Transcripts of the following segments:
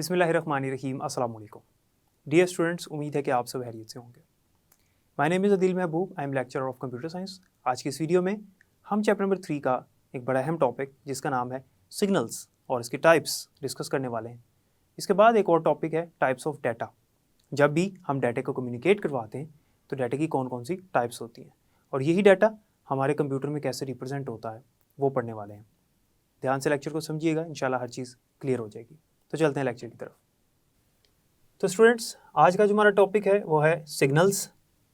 बिस्मिल्लाहिर्रहमानिर्रहीम अस्सलाम वालेकुम। डियर स्टूडेंट्स, उम्मीद है कि आप सब खैरियत से होंगे। My name is Adeel Mehboob, I am lecturer of computer science. आज की इस वीडियो में हम चैप्टर नंबर 3 का एक बड़ा अहम टॉपिक जिसका नाम है सिग्नल्स और इसके टाइप्स डिस्कस करने वाले हैं। इसके बाद एक और टॉपिक है टाइप्स ऑफ डाटा। जब भी हम डाटा को कम्युनिकेट करवाते हैं तो डाटा की कौन कौन सी टाइप्स होती हैं और यही डाटा हमारे कंप्यूटर में कैसे रिप्रेजेंट होता है वो पढ़ने वाले हैं। ध्यान से लेक्चर को समझिएगा, इंशाल्लाह हर चीज़ क्लियर हो जाएगी। तो चलते हैं लेक्चर की तरफ। तो स्टूडेंट्स, आज का जो हमारा टॉपिक है वो है सिग्नल्स,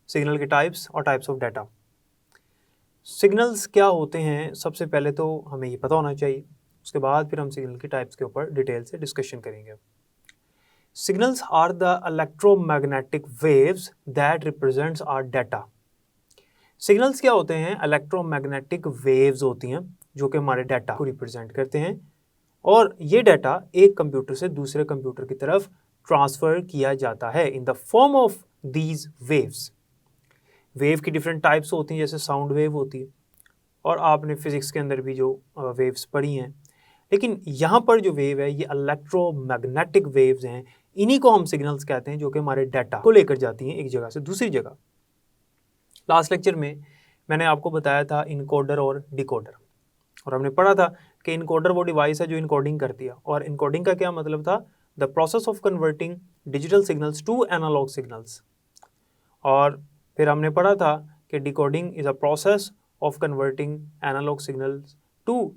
सिग्नल के टाइप्स और टाइप्स ऑफ डाटा। सिग्नल्स क्या होते हैं सबसे पहले तो हमें ये पता होना चाहिए, उसके बाद फिर हम सिग्नल के टाइप्स के ऊपर डिटेल से डिस्कशन करेंगे। Signals are the electromagnetic waves that represents our data. Signals क्या होते हैं? इलेक्ट्रोमैग्नेटिक वेव्स होती हैं जो कि हमारे डाटा को रिप्रेजेंट करते हैं और ये डाटा एक कंप्यूटर से दूसरे कंप्यूटर की तरफ ट्रांसफ़र किया जाता है in the form of these waves. Wave की डिफरेंट टाइप्स होती हैं, जैसे साउंड वेव होती है और आपने फिज़िक्स के अंदर भी जो वेव्स पढ़ी हैं, लेकिन यहाँ पर जो वेव है ये इलेक्ट्रोमैग्नेटिक वेव्स हैं। इन्हीं को हम सिग्नल्स कहते हैं जो कि हमारे डाटा को लेकर जाती हैं एक जगह से दूसरी जगह। लास्ट लेक्चर में मैंने आपको बताया था इनकोडर और डिकोडर, और हमने पढ़ा था कि इनकोडर वो डिवाइस है जो इनकोडिंग करती है, और इनकोडिंग का क्या मतलब था? The process of converting digital signals to analog signals. और फिर हमने पढ़ा था कि decoding is a process of converting analog signals to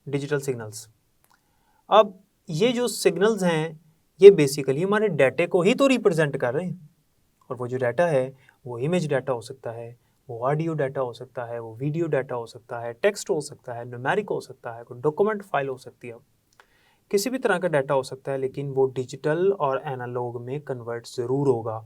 digital signals. अब ये जो सिग्नल्स हैं ये बेसिकली हमारे डाटे को ही तो रिप्रेजेंट कर रहे हैं, और वो जो डाटा है वो इमेज डाटा हो सकता है, वो ऑडियो डाटा हो सकता है, वो वीडियो डाटा हो सकता है, टेक्स्ट हो सकता है, न्यूमेरिक हो सकता है, कोई डॉक्यूमेंट फाइल हो सकती है, किसी भी तरह का डाटा हो सकता है, लेकिन वो डिजिटल और एनालॉग में कन्वर्ट ज़रूर होगा।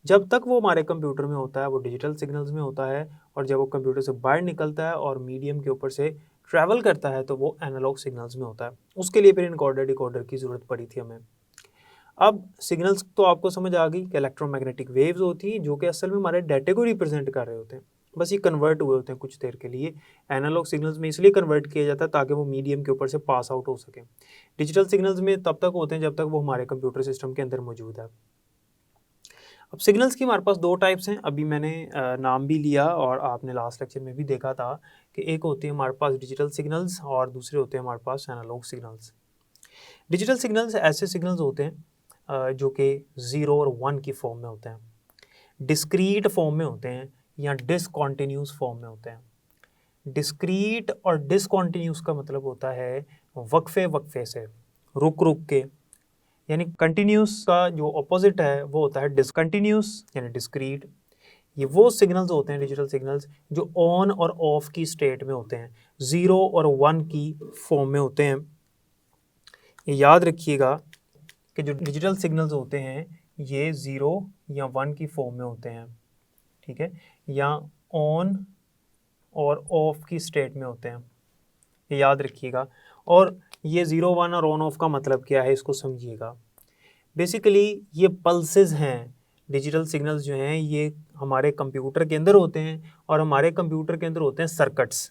जब तक वो हमारे कंप्यूटर में होता है वो डिजिटल सिग्नल्स में होता है, और जब वो कंप्यूटर से बाहर निकलता है और मीडियम के ऊपर से ट्रैवल करता है तो वो एनालॉग सिग्नल्स में होता है। उसके लिए फिर इनकोडर डिकोडर की ज़रूरत पड़ी थी हमें। अब सिग्नल्स तो आपको समझ आ गई कि इलेक्ट्रोमैग्नेटिक वेव्स होती हैं जो कि असल में हमारे डाटे को रिप्रेजेंट कर रहे होते हैं, बस ये कन्वर्ट हुए होते हैं कुछ देर के लिए। एनालॉग सिग्नल्स में इसलिए कन्वर्ट किया जाता है ताकि वो मीडियम के ऊपर से पास आउट हो सके। डिजिटल सिग्नल्स में तब तक होते हैं जब तक वो हमारे कंप्यूटर सिस्टम के अंदर मौजूद है। अब सिग्नल्स की हमारे पास दो टाइप्स हैं, अभी मैंने नाम भी लिया और आपने लास्ट लेक्चर में भी देखा था कि एक होती है हमारे पास डिजिटल सिग्नल्स और दूसरे होते हैं हमारे पास एनालॉग सिग्नल्स। डिजिटल सिग्नल्स ऐसे सिग्नल्स होते हैं जो कि 0 और 1 की फॉर्म में होते हैं, डिस्क्रीट फॉर्म में होते हैं या डिसकॉन्टिन्यूस फॉर्म में होते हैं। डिस्क्रीट और डिसकॉन्टिन्यूस का मतलब होता है वक्फे वक्फे से, रुक रुक के, यानी कंटिन्यूस का जो अपोजिट है वो होता है डिसकंटिन्यूस यानी डिस्क्रीट। ये वो सिग्नल्स होते हैं डिजिटल सिग्नल्स जो ऑन और ऑफ की स्टेट में होते हैं, 0 और 1 की फॉर्म में होते हैं। ये याद रखिएगा कि जो डिजिटल सिग्नल्स होते हैं ये 0 या 1 की फॉर्म में होते हैं, ठीक है, या ऑन और ऑफ की स्टेट में होते हैं, ये याद रखिएगा। और ये 0 1 और ऑन ऑफ का मतलब क्या है इसको समझिएगा। बेसिकली ये पल्सेस हैं, डिजिटल सिग्नल्स जो हैं ये हमारे कंप्यूटर के अंदर होते हैं और हमारे कंप्यूटर के अंदर होते हैं सर्किट्स।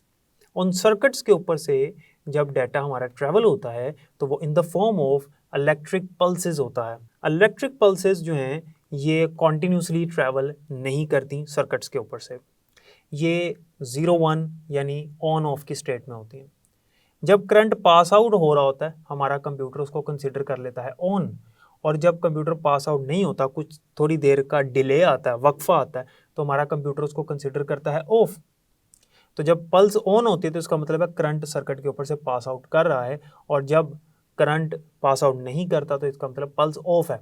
उन सर्किट्स के ऊपर से जब डाटा हमारा ट्रैवल होता है तो वो in the form of electric pulses होता है। इलेक्ट्रिक पल्सेस जो हैं ये कॉन्टीन्यूसली ट्रैवल नहीं करती सर्किट्स के ऊपर से, ये 0 1 यानी ऑन ऑफ की स्टेट में होती हैं। जब करंट पास आउट हो रहा होता है हमारा कंप्यूटर उसको कंसिडर कर लेता है ऑन, और जब कंप्यूटर पास आउट नहीं होता, कुछ थोड़ी देर का डिले आता है, वक्फा आता है, तो हमारा कंप्यूटर उसको कंसिडर करता है ऑफ। तो जब पल्स ऑन होती है तो इसका मतलब है करंट सर्किट के ऊपर से पास आउट कर रहा है, और जब करंट पास आउट नहीं करता तो इसका मतलब पल्स ऑफ है।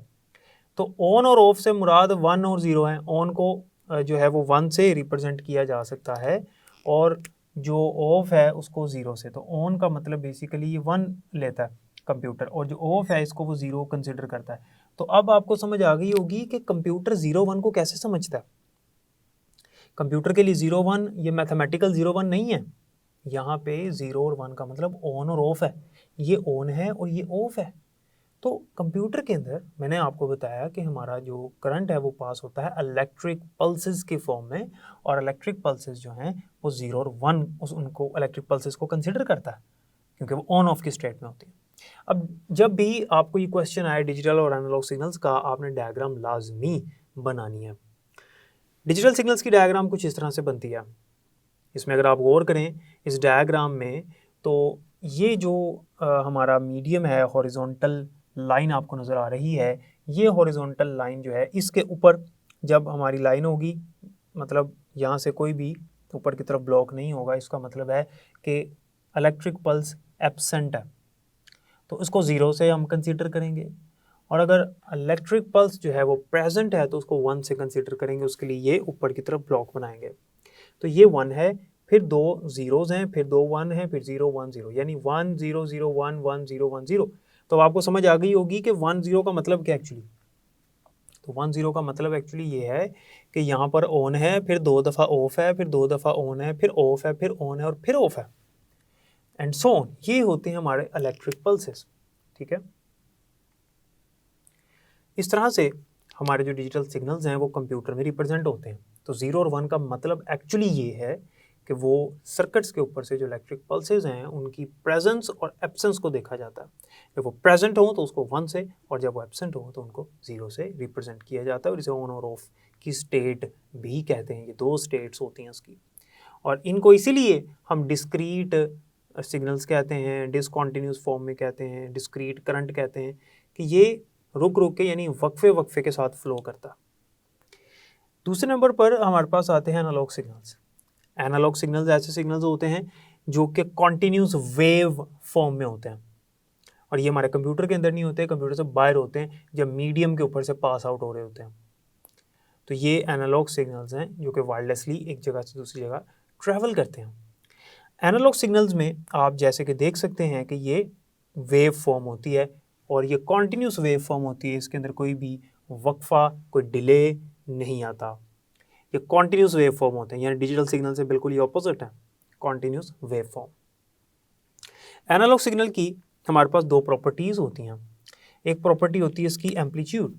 तो ऑन और ऑफ से मुराद 1 और 0 है। ऑन को जो है वो 1 से रिप्रेजेंट किया जा सकता है और जो ऑफ है उसको 0 से। तो ऑन का मतलब बेसिकली ये 1 लेता है कंप्यूटर, और जो ऑफ है इसको वो 0 कंसिडर करता है। तो अब आपको समझ आ गई होगी कि कंप्यूटर 0 1 को कैसे समझता है। कंप्यूटर के लिए 0 1 ये मैथमेटिकल 0 1 नहीं है, यहाँ पे 0 और 1 का मतलब ऑन और ऑफ है, ये ऑन है और ये ऑफ है। तो कंप्यूटर के अंदर मैंने आपको बताया कि हमारा जो करंट है वो पास होता है इलेक्ट्रिक पल्सेस की फॉर्म में, और इलेक्ट्रिक पल्सेस जो हैं वो 0 और 1 उनको इलेक्ट्रिक पल्सेस को कंसिडर करता है क्योंकि वो ऑन ऑफ की स्टेट में होती है। अब जब भी आपको ये क्वेश्चन आए डिजिटल और एनालॉग सिग्नल्स का, आपने डायग्राम लाजमी बनानी है। डिजिटल सिग्नल्स की डायग्राम कुछ इस तरह से बनती है। इसमें अगर आप गौर करें इस डायग्राम में, तो ये जो हमारा मीडियम है, हॉरिजॉन्टल लाइन आपको नज़र आ रही है, ये हॉरिजॉन्टल लाइन जो है इसके ऊपर जब हमारी लाइन होगी, मतलब यहाँ से कोई भी ऊपर की तरफ ब्लॉक नहीं होगा, इसका मतलब है कि इलेक्ट्रिक पल्स एब्सेंट है, तो इसको ज़ीरो से हम कंसीडर करेंगे। और अगर इलेक्ट्रिक पल्स जो है वो प्रेजेंट है तो उसको 1 से कंसीडर करेंगे, उसके लिए ये ऊपर की तरफ ब्लॉक बनाएंगे। तो ये 1 है, फिर 2 ज़ीरोज़ हैं, फिर 2 1 हैं, फिर 0 1 0, यानी 1 0 0 1 1 0 1 0। तो आपको समझ आ गई होगी कि 1 0 का मतलब क्या एक्चुअली। तो 1 0 का मतलब एक्चुअली ये है कि यहाँ पर ऑन है, फिर 2 दफ़ा ऑफ है, फिर 2 दफ़ा ऑन है, फिर ऑफ है, फिर ऑन है और फिर ऑफ है, एंड सो ऑन। ये होते हैं हमारे इलेक्ट्रिक पल्सेस। ठीक है, इस तरह से हमारे जो डिजिटल सिग्नल्स हैं वो कंप्यूटर में रिप्रेजेंट होते हैं। तो 0 और 1 का मतलब एक्चुअली ये है कि वो सर्किट्स के ऊपर से जो इलेक्ट्रिक पल्सेस हैं उनकी प्रेजेंस और एब्सेंस को देखा जाता है। जब वो प्रेजेंट हो तो उसको 1 से, और जब वो एब्सेंट हो तो उनको 0 से रिप्रेजेंट किया जाता है, और इसे ऑन और ऑफ की स्टेट भी कहते हैं। ये 2 स्टेट्स होती हैं इसकी, और इनको इसीलिए हम डिस्क्रीट सिग्नल्स कहते हैं, डिसकॉन्टिन्यूस फॉर्म में कहते हैं, डिस्क्रीट करंट कहते हैं, कि ये रुक रुक के यानी वक्फे वक्फे के साथ फ्लो करता। दूसरे नंबर पर हमारे पास आते हैं एनालॉग सिग्नल्स। एनालॉग सिग्नल्स ऐसे सिग्नल्स होते हैं जो कि कॉन्टिन्यूस वेव फॉर्म में होते हैं, और ये हमारे कंप्यूटर के अंदर नहीं होते, कंप्यूटर से बाहर होते हैं जब मीडियम के ऊपर से पास आउट हो रहे होते हैं। तो ये एनालॉग सिग्नल्स हैं जो कि वायरलेसली एक जगह से दूसरी जगह ट्रैवल करते हैं। एनालॉग सिग्नल्स में आप जैसे कि देख सकते हैं कि ये वेव फॉर्म होती है, और ये कॉन्टिन्यूस वेव फॉर्म होती है, इसके अंदर कोई भी वक्फा, कोई डिले नहीं आता। ये कॉन्टिन्यूस वेव फॉर्म होते हैं, यानी डिजिटल सिग्नल से बिल्कुल ये ऑपोजिट है, continuous wave form. Analog signal की हमारे पास 2 प्रॉपर्टीज़ होती हैं। एक प्रॉपर्टी होती है इसकी एम्पलीट्यूड,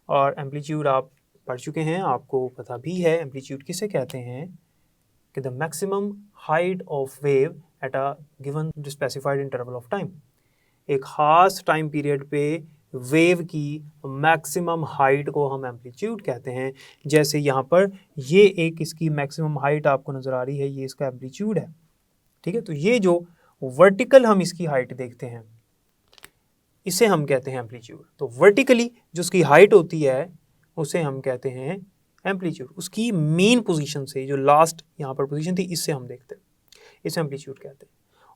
और एम्पलीट्यूड आप पढ़ चुके हैं, आपको पता भी है एम्पलीट्यूड किसे कहते हैं, कि the maximum height of wave at a given specified interval of time. एक खास टाइम पीरियड पे वेव की मैक्सिमम हाइट को हम एम्पलीट्यूड कहते हैं। जैसे यहाँ पर ये एक इसकी मैक्सिमम हाइट आपको नज़र आ रही है, ये इसका एम्पलीट्यूड है। ठीक है, तो ये जो वर्टिकल हम इसकी हाइट देखते हैं इसे हम कहते हैं एम्पलीट्यूड। तो वर्टिकली जो उसकी हाइट होती है उसे हम कहते हैं एम्पलीट्यूड। उसकी मेन पोजीशन से जो लास्ट यहाँ पर पोजीशन थी इससे हम देखते हैं, इसे एम्पलीट्यूड कहते हैं।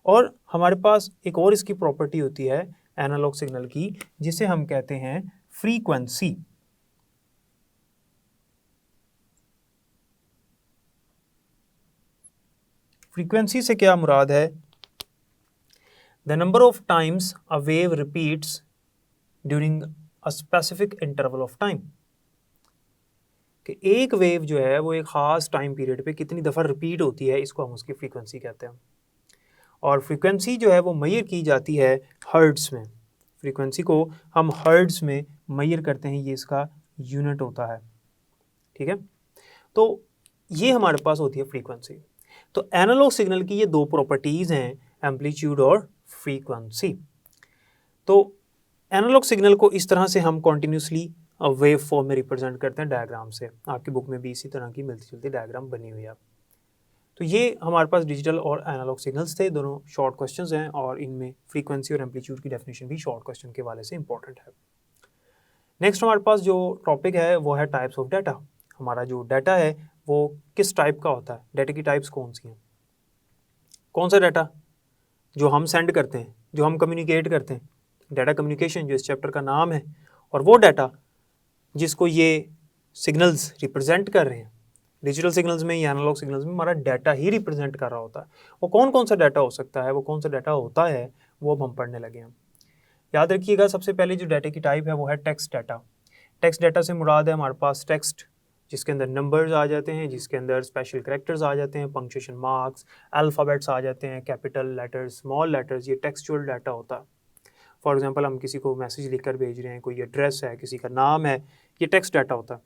और हमारे पास एक और इसकी प्रॉपर्टी होती है एनालॉग सिग्नल की, जिसे हम कहते हैं फ्रीक्वेंसी। फ्रीक्वेंसी से क्या मुराद है, the number of times a wave repeats during a specific interval of time. कि एक वेव जो है वो एक ख़ास टाइम पीरियड पे कितनी दफ़ा रिपीट होती है, इसको हम उसकी फ्रीक्वेंसी कहते हैं। और फ्रीक्वेंसी जो है वो मेजर की जाती है हर्ट्ज़ में। फ्रीक्वेंसी को हम हर्ट्ज़ में मेजर करते हैं, ये इसका यूनिट होता है। ठीक है, तो ये हमारे पास होती है फ्रीक्वेंसी। तो एनालॉग सिग्नल की ये 2 प्रॉपर्टीज़ हैं, एम्पलीट्यूड और फ्रीक्वेंसी। तो एनालॉग सिग्नल को इस तरह से हम कॉन्टीन्यूसली वेव फॉर्म में रिप्रेजेंट करते हैं डायग्राम से। आपकी बुक में भी इसी तरह की मिलती जुलती डायग्राम बनी हुई है। तो ये हमारे पास डिजिटल और एनालॉग सिग्नल्स थे, दोनों शॉर्ट क्वेश्चंस हैं, और इनमें फ्रीक्वेंसी और एम्पलीट्यूड की डेफिनेशन भी शॉर्ट क्वेश्चन के वाले से इंपॉर्टेंट है। नेक्स्ट हमारे पास जो टॉपिक है वो है टाइप्स ऑफ डाटा। हमारा जो डाटा है वो किस टाइप का होता है, डाटा की टाइप्स कौन सी हैं, कौन सा डाटा जो हम सेंड करते हैं, जो हम कम्युनिकेट करते हैं, डाटा कम्युनिकेशन जो इस चैप्टर का नाम है, और वो डाटा जिसको ये सिग्नल्स रिप्रेजेंट कर रहे हैं। डिजिटल सिग्नल्स में या एनालॉग सिग्नल्स में हमारा डाटा ही रिप्रेजेंट कर रहा होता है। वो कौन कौन सा डाटा हो सकता है, वो कौन सा डाटा होता है, वो अब हम पढ़ने लगे हैं। याद रखिएगा, सबसे पहले जो डाटा की टाइप है वो है टेक्स्ट डाटा। टेक्स्ट डाटा से मुराद है हमारे पास टेक्स्ट जिसके अंदर नंबर्स आ जाते हैं, जिसके अंदर स्पेशल कैरेक्टर्स आ जाते हैं, पंक्चुएशन मार्क्स, अल्फ़ाबेट्स आ जाते हैं, कैपिटल लेटर्स, स्मॉल लेटर्स, ये टेक्सचुअल डाटा होता है। फॉर एग्जांपल हम किसी को मैसेज लिखकर भेज रहे हैं, कोई एड्रेस है, किसी का नाम है, ये टेक्स्ट डाटा होता है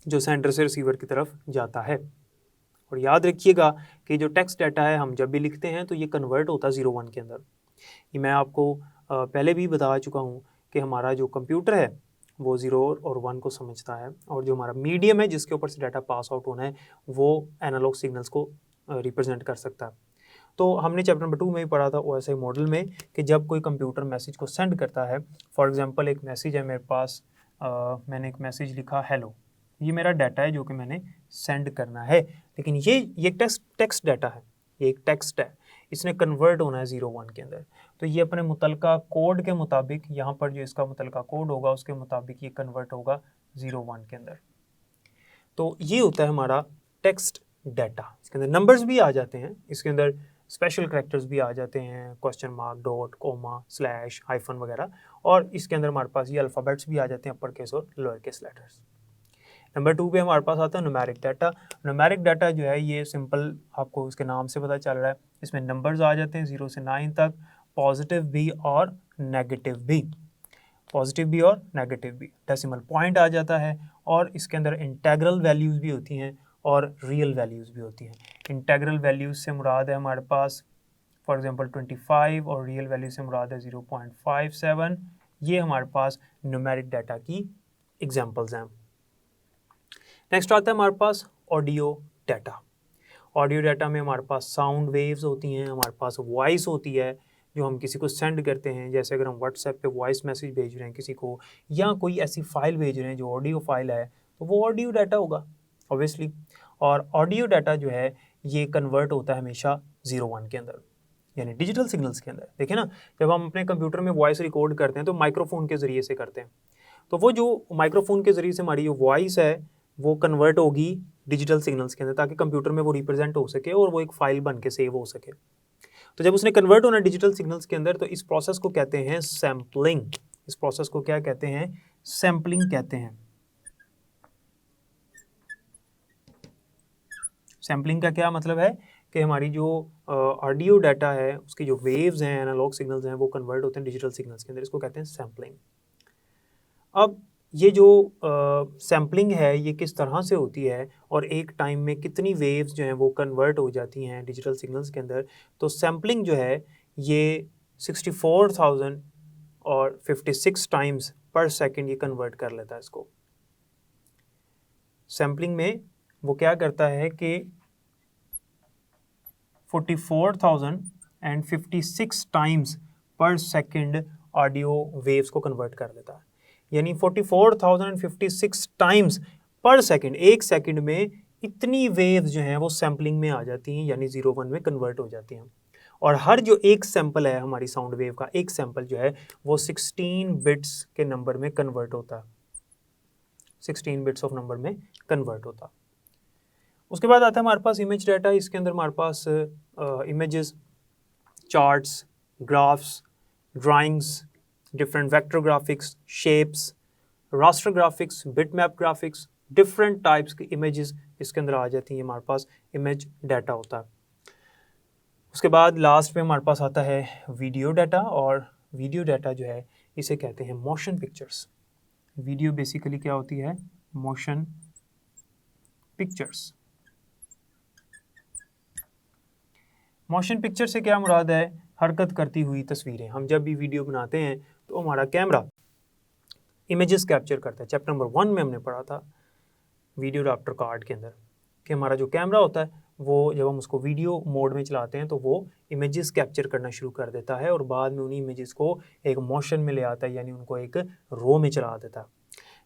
जो सेंडर से रिसीवर की तरफ जाता है। और याद रखिएगा कि जो टेक्स्ट डाटा है हम जब भी लिखते हैं तो ये कन्वर्ट होता है 0 1 के अंदर। ये मैं आपको पहले भी बता चुका हूँ कि हमारा जो कंप्यूटर है वो 0 और 1 को समझता है, और जो हमारा मीडियम है जिसके ऊपर से डाटा पास आउट होना है वो एनालॉग सिग्नल्स को रिप्रेजेंट कर सकता है। तो हमने चैप्टर नंबर 2 में ही पढ़ा था OSI मॉडल में कि जब कोई कंप्यूटर मैसेज को सेंड करता है, फॉर एग्जांपल एक मैसेज है मेरे पास, मैंने एक मैसेज लिखा हेलो, ये मेरा डाटा है जो कि मैंने सेंड करना है, लेकिन ये टेक्स्ट डाटा है, ये एक टेक्स्ट है, इसने कन्वर्ट होना है 0-1 के अंदर। तो ये अपने मुतलका कोड के मुताबिक, यहाँ पर जो इसका मुतलका कोड होगा उसके मुताबिक ये कन्वर्ट होगा 0-1 के अंदर। तो ये होता है हमारा टेक्स्ट डाटा। इसके अंदर नंबर्स भी आ जाते हैं, इसके अंदर स्पेशल करैक्टर्स भी आ जाते हैं, question mark, dot, comma, slash, hyphen वगैरह, और इसके अंदर हमारे पास ये अल्फ़ाबेट्स भी आ जाते हैं, अपर केस और लोअर केस लेटर्स। नंबर 2 पे हमारे पास आता है न्यूमेरिक डाटा। न्यूमेरिक डाटा जो है ये सिंपल, आपको इसके नाम से पता चल रहा है, इसमें नंबर्स आ जाते हैं 0 से 9 तक, पॉजिटिव भी और नेगेटिव भी, पॉजिटिव भी और नेगेटिव भी, डेसिमल पॉइंट आ जाता है, और इसके अंदर इंटेग्रल वैल्यूज़ भी होती हैं और रियल वैल्यूज़ भी होती हैं। इंटेग्रल वैल्यूज़ से मुराद है हमारे पास फॉर एग्जांपल 25, और रियल वैल्यू से मुराद है 0.57। ये हमारे पास न्यूमेरिक डाटा की एग्जांपल्स हैं। नेक्स्ट आता है हमारे पास ऑडियो डाटा। ऑडियो डाटा में हमारे पास साउंड वेव्स होती हैं, हमारे पास वॉइस होती है जो हम किसी को सेंड करते हैं, जैसे अगर हम व्हाट्सएप पे वॉइस मैसेज भेज रहे हैं किसी को, या कोई ऐसी फाइल भेज रहे हैं जो ऑडियो फाइल है, तो वो ऑडियो डाटा होगा ऑब्वियसली। और ऑडियो डाटा जो है ये कन्वर्ट होता है हमेशा 0-1 के अंदर, यानी डिजिटल सिग्नल्स के अंदर। देखिए ना, जब हम अपने कंप्यूटर में वॉइस रिकॉर्ड करते हैं तो माइक्रोफोन के ज़रिए से करते हैं, तो वो जो माइक्रोफोन के ज़रिए से हमारी जो वॉइस है वो कन्वर्ट होगी डिजिटल सिग्नल्स के अंदर, ताकि कंप्यूटर में वो रिप्रेजेंट हो सके और वो एक फाइल बन के सेव हो सके। तो जब उसने कन्वर्ट होना डिजिटल सिग्नल्स के अंदर, तो इस प्रोसेस को कहते हैं सैम्पलिंग। इस प्रोसेस को क्या कहते हैं? सैम्पलिंग कहते हैं। सैम्पलिंग का क्या मतलब है कि हमारी जो ऑडियो डाटा है उसकी जो वेव्स हैं, एनालॉग सिग्नल्स हैं, वो कन्वर्ट होते हैं डिजिटल सिग्नल्स के अंदर, इसको कहते हैं सैम्पलिंग। अब ये जो सैम्पलिंग है ये किस तरह से होती है और एक टाइम में कितनी वेव्स जो हैं वो कन्वर्ट हो जाती हैं डिजिटल सिग्नल्स के अंदर, तो सैम्पलिंग जो है ये 64,000 और 56 टाइम्स पर सेकंड ये कन्वर्ट कर लेता है इसको। सैम्पलिंग में वो क्या करता है कि 44,056 टाइम्स पर सेकंड ऑडियो वेव्स को कन्वर्ट कर लेता है, यानी 44,056 टाइम्स पर सेकंड, एक सेकंड में इतनी वेव्स जो हैं वो सैम्पलिंग में आ जाती हैं, यानी 0-1 में कन्वर्ट हो जाती हैं। और हर जो एक सैंपल है हमारी साउंड वेव का, एक सैंपल जो है वो 16 बिट्स के नंबर में कन्वर्ट होता है, 16 बिट्स ऑफ नंबर में कन्वर्ट होता है। उसके बाद आता है हमारे पास इमेज डाटा। इसके अंदर हमारे पास images, charts, graphs, drawings, different vector graphics, shapes, raster graphics, bitmap graphics, different types की इमेजेस इसके अंदर आ जाती हैं, हमारे पास इमेज डाटा होता है। उसके बाद लास्ट में हमारे पास आता है वीडियो डाटा, और वीडियो डाटा जो है इसे कहते हैं मोशन पिक्चर्स। वीडियो बेसिकली क्या होती है? Motion pictures. मोशन पिक्चर से क्या मुराद है? हरकत करती हुई तस्वीरें। हम जब भी वीडियो बनाते हैं तो हमारा कैमरा इमेजेस कैप्चर करता है। चैप्टर नंबर 1 में हमने पढ़ा था वीडियो अडाप्टर कार्ड के अंदर कि हमारा जो कैमरा होता है वो जब हम उसको वीडियो मोड में चलाते हैं तो वो इमेजेस कैप्चर करना शुरू कर देता है, और बाद में उन्हीं इमेजेस को एक मोशन में ले आता है, यानी उनको एक रो में चला देता है।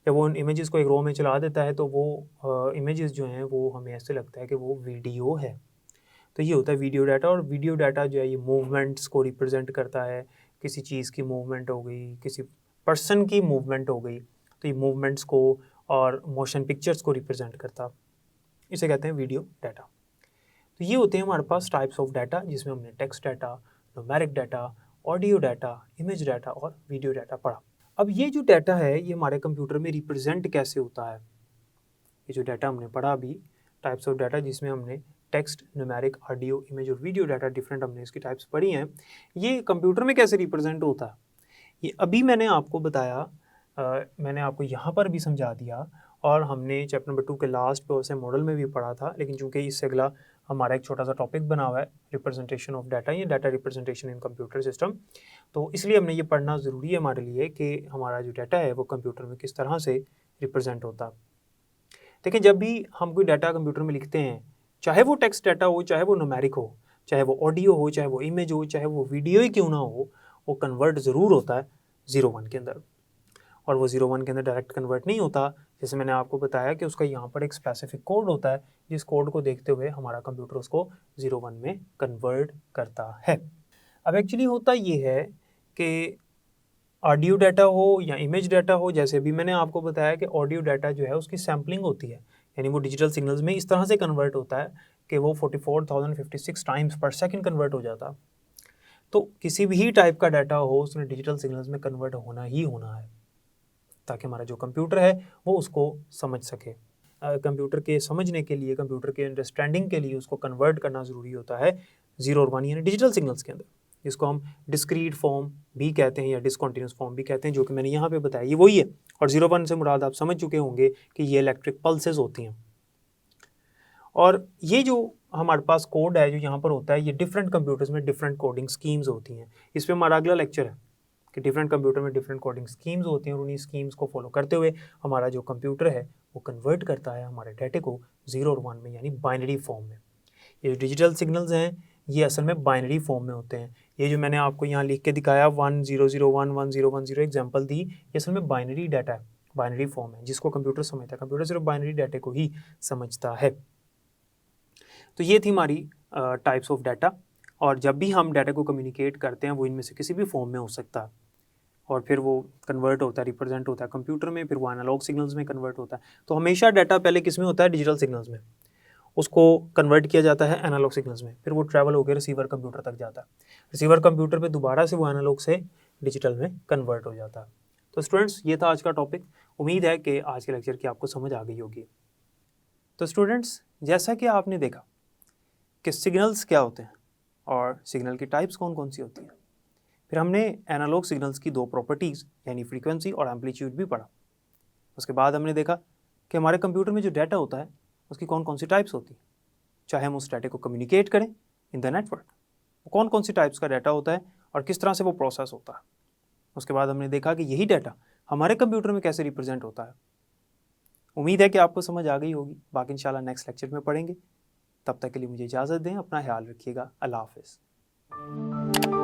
जब वो उन इमेजेस को एक रो में चला देता है तो वो इमेजेस जो हैं वो हमें ऐसे लगता है कि वो वीडियो है। तो ये होता है वीडियो डाटा। और वीडियो डाटा जो है ये मूवमेंट्स को रिप्रेजेंट करता है, किसी चीज़ की मूवमेंट हो गई, किसी पर्सन की मूवमेंट हो गई, तो ये मूवमेंट्स को और मोशन पिक्चर्स को रिप्रेजेंट करता, इसे कहते हैं वीडियो डाटा। तो ये होते हैं हमारे पास टाइप्स ऑफ डाटा, जिसमें हमने text data, numeric data, audio data, image data और वीडियो डाटा पढ़ा। अब ये जो डाटा है ये हमारे कंप्यूटर में रिप्रेजेंट कैसे होता है? ये जो डाटा हमने पढ़ा अभी, टाइप्स ऑफ डाटा, जिसमें हमने टेक्स्ट, न्यूमेरिक, ऑडियो, इमेज और वीडियो डाटा, डिफरेंट हमने इसकी टाइप्स पढ़ी हैं, ये कंप्यूटर में कैसे रिप्रेजेंट होता है ये अभी मैंने आपको बताया, मैंने आपको यहाँ पर भी समझा दिया, और हमने चैप्टर नंबर 2 के लास्ट पे OSI मॉडल में भी पढ़ा था, लेकिन चूंकि इससे अगला हमारा एक छोटा सा टॉपिक बना हुआ है रिप्रेजेंटेशन ऑफ डाटा या data representation in computer system. तो इसलिए हमने ये पढ़ना ज़रूरी है हमारे लिए कि हमारा जो डाटा है वो कंप्यूटर में किस तरह से रिप्रेजेंट होता है। देखिए, जब भी हम कोई डाटा कंप्यूटर में लिखते हैं, चाहे वो टेक्स्ट डाटा हो, चाहे वो न्यूमेरिक हो, चाहे वो ऑडियो हो, चाहे वो इमेज हो, चाहे वो वीडियो ही क्यों ना हो, वो कन्वर्ट ज़रूर होता है 0-1 के अंदर। और वो 0-1 के अंदर डायरेक्ट कन्वर्ट नहीं होता, जैसे मैंने आपको बताया कि उसका यहाँ पर एक स्पेसिफिक कोड होता है, जिस कोड को देखते हुए हमारा कंप्यूटर उसको 0-1 में कन्वर्ट करता है। अब एक्चुअली होता ये है कि ऑडियो डाटा हो या इमेज डाटा हो, जैसे अभी मैंने आपको बताया कि ऑडियो डाटा जो है उसकी सैम्पलिंग होती है, यानी वो डिजिटल सिग्नल्स में इस तरह से कन्वर्ट होता है कि वो 44,056 टाइम्स पर सेकंड कन्वर्ट हो जाता है। तो किसी भी टाइप का डाटा हो उसमें डिजिटल सिग्नल्स में कन्वर्ट होना ही होना है, ताकि हमारा जो कंप्यूटर है वो उसको समझ सके। कंप्यूटर के समझने के लिए, कंप्यूटर के अंडरस्टैंडिंग के लिए उसको कन्वर्ट करना ज़रूरी होता है 0 और 1 यानी डिजिटल सिग्नल्स के अंदर, जिसको हम डिस्क्रीट फॉर्म भी कहते हैं या डिसकंटिन्यूस फॉर्म भी कहते हैं, जो कि मैंने यहाँ पे बताया ये वही है। और 0-1 से मुराद आप समझ चुके होंगे कि ये इलेक्ट्रिक पल्सेस होती हैं। और ये जो हमारे पास कोड है जो यहाँ पर होता है, ये डिफरेंट कंप्यूटर्स में डिफरेंट कोडिंग स्कीम्स होती हैं। इस पर हमारा अगला लेक्चर है कि डिफरेंट कंप्यूटर में डिफरेंट कोडिंग स्कीम्स होती हैं, और उन्हीं स्कीम्स को फॉलो करते हुए हमारा जो कंप्यूटर है वो कन्वर्ट करता है हमारे डाटे को 0 और 1 में, यानी बाइनरी फॉर्म में। ये जो डिजिटल सिग्नल्स हैं ये असल में बाइनरी फॉर्म में होते हैं। ये जो मैंने आपको यहाँ लिख के दिखाया 1001 1010 एग्जाम्पल दी, ये असल में बाइनरी डाटा है, बाइनरी फॉर्म है, जिसको कंप्यूटर समझता है। कंप्यूटर सिर्फ बाइनरी डाटे को ही समझता है। तो ये थी हमारी टाइप्स ऑफ डाटा। और जब भी हम डाटा को कम्युनिकेट करते हैं वो इनमें से किसी भी फॉर्म में हो सकता है, और फिर वो कन्वर्ट होता है, रिप्रेजेंट होता है कंप्यूटर में, फिर वो एनालॉग सिग्नल्स में कन्वर्ट होता है। तो हमेशा डाटा पहले किस में होता है? डिजिटल सिग्नल्स में। उसको कन्वर्ट किया जाता है एनालॉग सिग्नल्स में, फिर वो ट्रैवल होकर रिसीवर कंप्यूटर तक जाता है। रिसीवर कंप्यूटर पे दोबारा से वो एनालॉग से डिजिटल में कन्वर्ट हो जाता है। तो स्टूडेंट्स, ये था आज का टॉपिक। उम्मीद है कि आज के लेक्चर की आपको समझ आ गई होगी। तो स्टूडेंट्स, जैसा कि आपने देखा कि सिग्नल्स क्या होते हैं और सिग्नल की टाइप्स कौन कौन सी होती हैं, फिर हमने एनालॉग सिग्नल्स की दो प्रॉपर्टीज़ यानी फ्रीक्वेंसी और एम्पलीट्यूड भी पढ़ा। उसके बाद हमने देखा कि हमारे कंप्यूटर में जो डाटा होता है उसकी कौन कौन सी टाइप्स होती हैं, चाहे हम उस डाटे को कम्युनिकेट करें इन द नेटवर्क, वो कौन कौन सी टाइप्स का डाटा होता है और किस तरह से वो प्रोसेस होता है। उसके बाद हमने देखा कि यही डाटा हमारे कंप्यूटर में कैसे रिप्रेजेंट होता है। उम्मीद है कि आपको समझ आ गई होगी। बाकी इंशाल्लाह नेक्स्ट लेक्चर में पढ़ेंगे। तब तक के लिए मुझे इजाज़त दें, अपना ख्याल रखिएगा। अल्लाह हाफ़िज़।